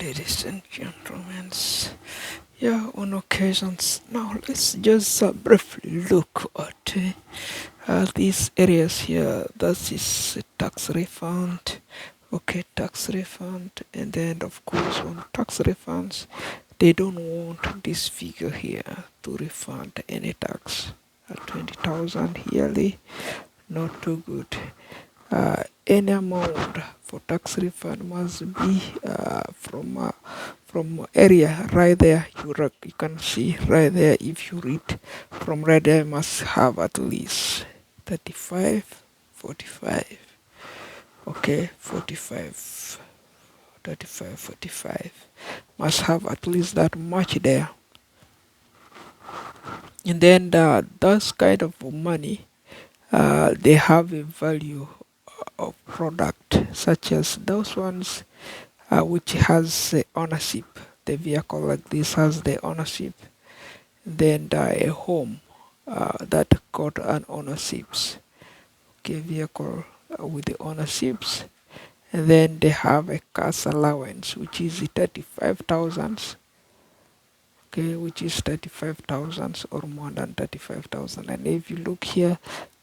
Ladies and gentlemen, yeah, on occasions. Now let's just briefly look at these areas here. That is tax refund. Okay, tax refund, and then of course on tax refunds, they don't want this figure here to refund any tax. 20,000 yearly, not too good. Any amount for tax refund must be from area right there. You can see right there. If you read from right there, must have at least 35, 45. Okay, 45, 35, 45. Must have at least that much there. And then those kind of money, they have a value of product, such as those ones which has ownership. The vehicle like this has the ownership. Then a home that got an ownerships. Okay, vehicle with the ownerships. And then they have a cash allowance, which is 35,000. Okay, which is 35,000 or more than 35,000. And if you look here,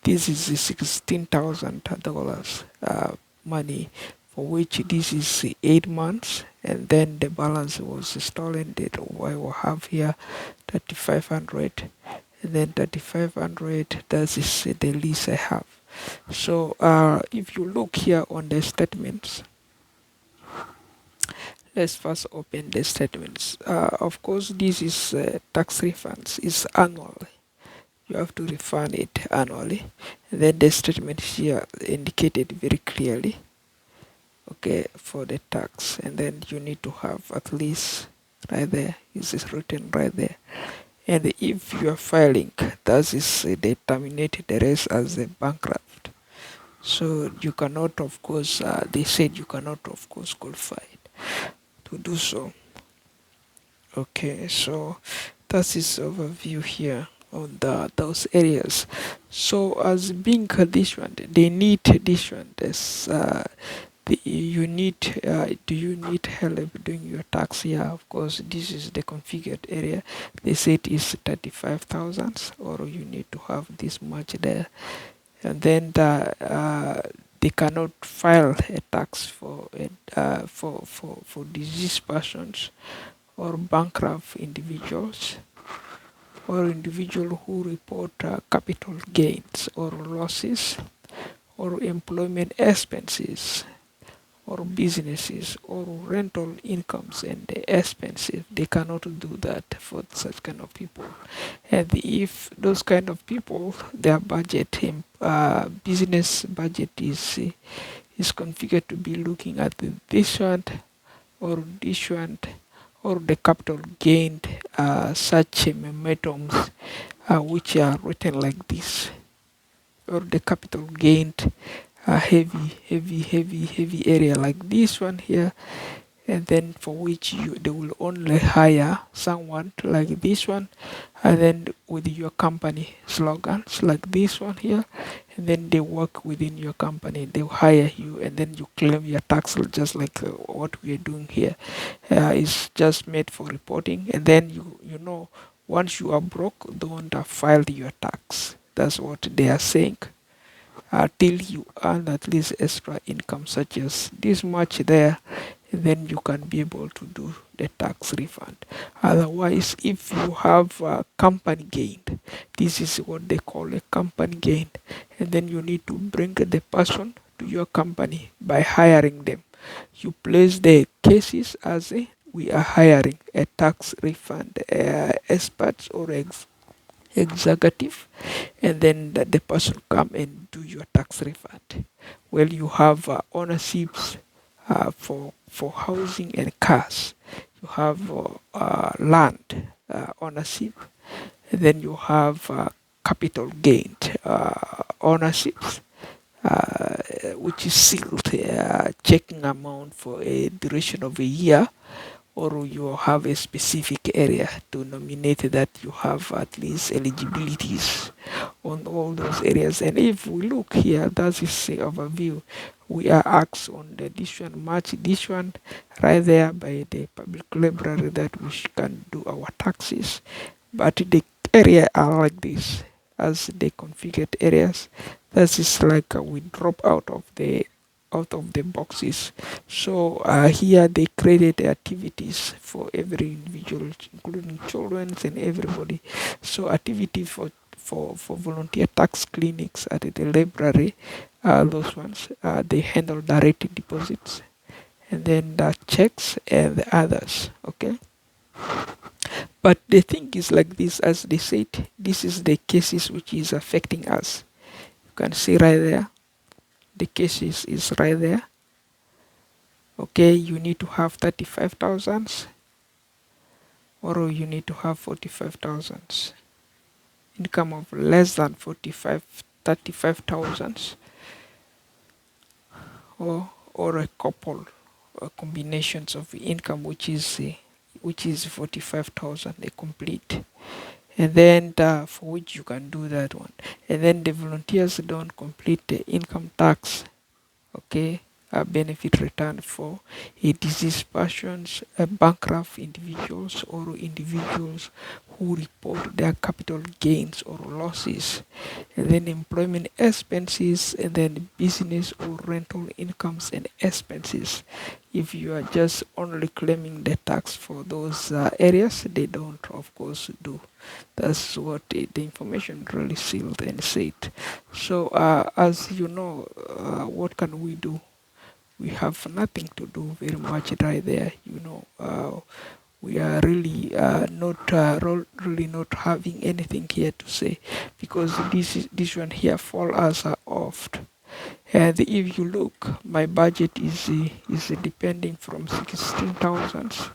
this is the $16,000 money, for which this is 8 months, and then the balance was stolen. That I will have here 3,500, and then 3,500. That is the lease I have. So if you look here on the statements, let's first open the statements. Of course, this is tax refunds. It's annual. You have to refund it annually. And then the statement here indicated very clearly, okay, for the tax. And then you need to have at least right there. This is written right there. And if you are filing, that is they terminated the rest as a bankrupt. So you cannot, of course, they said you cannot, of course, qualify to do so. Okay, so that is overview here on those areas. So as being conditioned, they need this one. This you need. Do you need help doing your tax? Yeah, of course. This is the configured area. They say it is 35,000, or you need to have this much there, and then they cannot file a tax for it, for deceased persons or bankrupt individuals, or individual who report capital gains or losses, or employment expenses, or businesses, or rental incomes and the expenses. They cannot do that for such kind of people. And if those kind of people, their budget, business budget is configured to be looking at this one or this one, or the capital gained, such momentums which are written like this, or the capital gained heavy area like this one here, and then for which they will only hire someone like this one, and then with your company slogans like this one here, and then they work within your company, they hire you, and then you claim your tax just like what we are doing here. It's just made for reporting, and then you know, once you are broke, don't file your tax. That's what they are saying, till you earn at least extra income such as this much there, and then you can be able to do the tax refund. Otherwise, if you have company gain, this is what they call a company gain, and then you need to bring the person to your company by hiring them. You place the cases as a, we are hiring a tax refund experts or executive, and then the person come and do your tax refund. Well, you have ownerships for housing and cars. You have land ownership, and then you have capital gain ownerships, which is sealed, checking amount for a duration of a year, or you have a specific area to nominate that you have at least eligibilities on all those areas. And if we look here, that is the overview we are asked on this one, match this one right there by the public library that we can do our taxes. But the area are like this, as the configured areas. That is like we drop out of the boxes. So here they created activities for every individual, including children and everybody. So activity for volunteer tax clinics at the library, those ones, they handle direct deposits, and then the checks and the others. Okay. But the thing is like this, as they said, this is the cases which is affecting us. You can see right there, the cases is right there. Okay, you need to have 35,000 or you need to have 45,000. Income of less than 35,000, or a couple combinations of income which is 45,000 a complete. And then for which you can do that one. And then the volunteers don't complete the income tax, okay, benefit return for a deceased persons, bankrupt individuals, or individuals who report their capital gains or losses, and then employment expenses, and then business or rental incomes and expenses. If you are just only claiming the tax for those areas, they don't, of course, do. That's what the information really sealed and said. So, as you know, what can we do? We have nothing to do very much right there. We are really really not having anything here to say, because this one here fall us off. And if you look, my budget is depending from 16,000.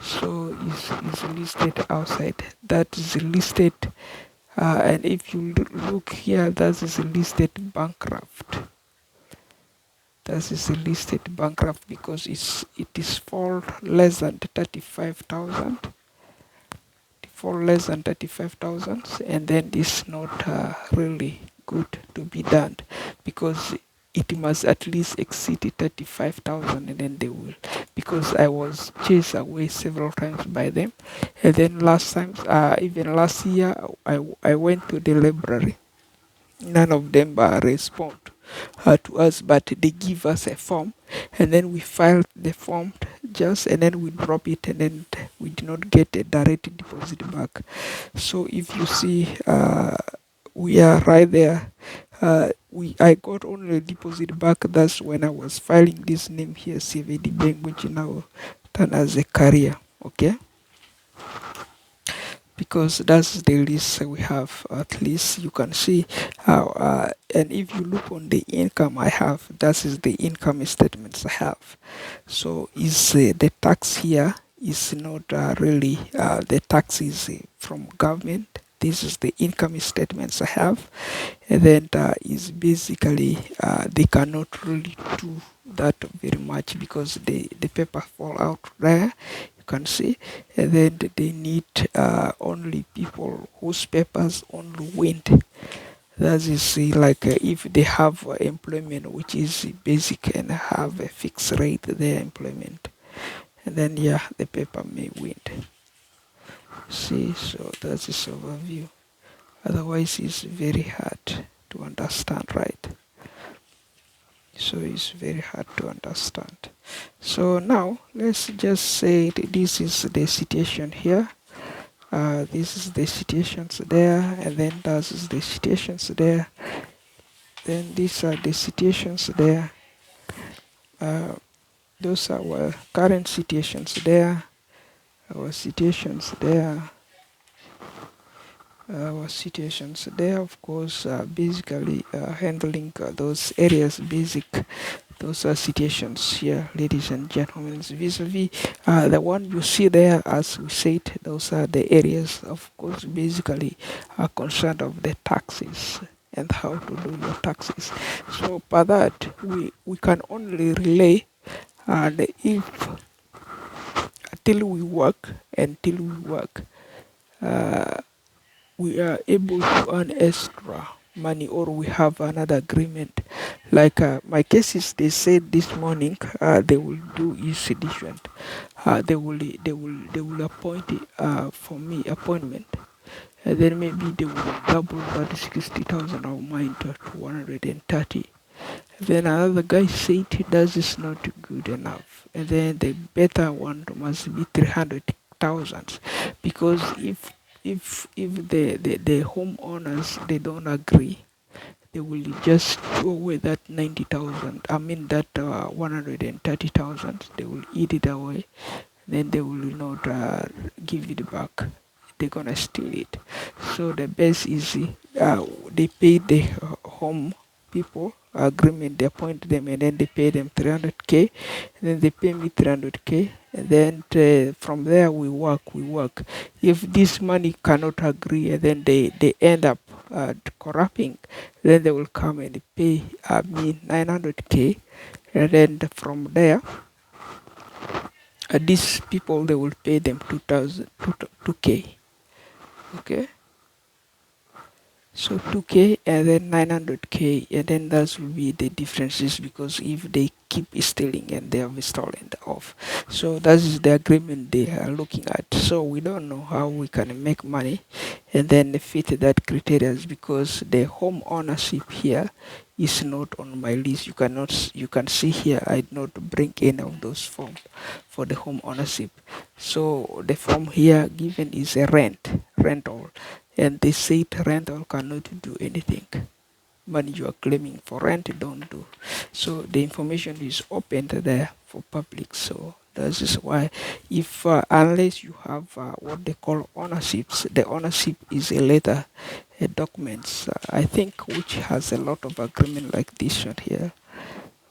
So is listed outside. That is listed, and if you look here, that is listed bankrupt. That is listed bankrupt because it is for less than 35,000. For less than 35,000, and then it's not really good to be done, because it must at least exceed 35,000, and then they will, because I was chased away several times by them. And then last time, even last year, I went to the library. None of them respond to us, but they give us a form, and then we filed the form just, and then we drop it, and then we do not get a direct deposit back. So if you see, we are right there. I got only a deposit back. That's when I was filing this name here, CVD Bank, which now done as a career. Okay, because that's the list we have. At least you can see how, and if you look on the income I have, that is the income statements I have. So is the tax here is not really the tax is from government. This is the income statements I have, and then is basically they cannot really do that very much, because the paper fall out there, you can see. And then they need only people whose papers only went. That is like if they have employment which is basic and have a fixed rate their employment, and then yeah, the paper may win. See, so that's this overview. Otherwise it's very hard to understand, right? So it's very hard to understand. So now let's just say this is the situation here. This is the situations there, and then that is the situations there. Then these are the situations there. Those are our current situations there. Our situations there. Our situations there, of course, basically handling those areas basic. Those are situations here, ladies and gentlemen. Vis-a-vis the one you see there, as we said, those are the areas, of course, basically are concerned of the taxes and how to do your taxes. So by that, we can only relay, and if until we work, we are able to earn extra. money, or we have another agreement. Like my case is, they said this morning they will do is edition. They will appoint for me appointment, and then maybe they will double that 60,000 of mine to 130. Then another guy said that is not good enough. And then the better one must be 300,000, because if the homeowners they don't agree, they will just throw away that 90,000. I mean that 130,000. They will eat it away. Then they will not give it back. They're gonna steal it. So the best is they pay the home people agreement. They appoint them, and then they pay them 300k. And then they pay me 300k. And then from there we work. If this money cannot agree, and then they end up corrupting, then they will come and pay me 900k. And then from there, these people they will pay them 2000 2k. Okay, so 2k and then 900k, and then that will be the differences, because if they keep stealing and they have stolen off, so that is the agreement they are looking at. So we don't know how we can make money and then fit that criteria, because the home ownership here is not on my list. You can see here I did not bring any of those forms for the home ownership. So the form here given is a rental, and they said rental cannot do anything. Money you are claiming for rent don't do. So the information is opened there for public. So that is why, if unless you have what they call ownerships, the ownership is a letter, a documents, I think, which has a lot of agreement like this one here.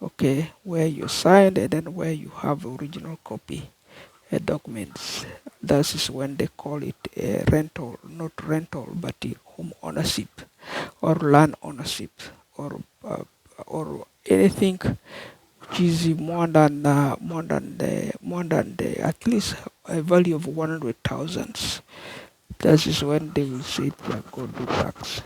Okay, where you signed, and then where you have original copy documents. That is when they call it a rental, not rental, but a home ownership or land ownership, or anything which is more than the at least a value of 100,000. That is when they will say they are going to tax.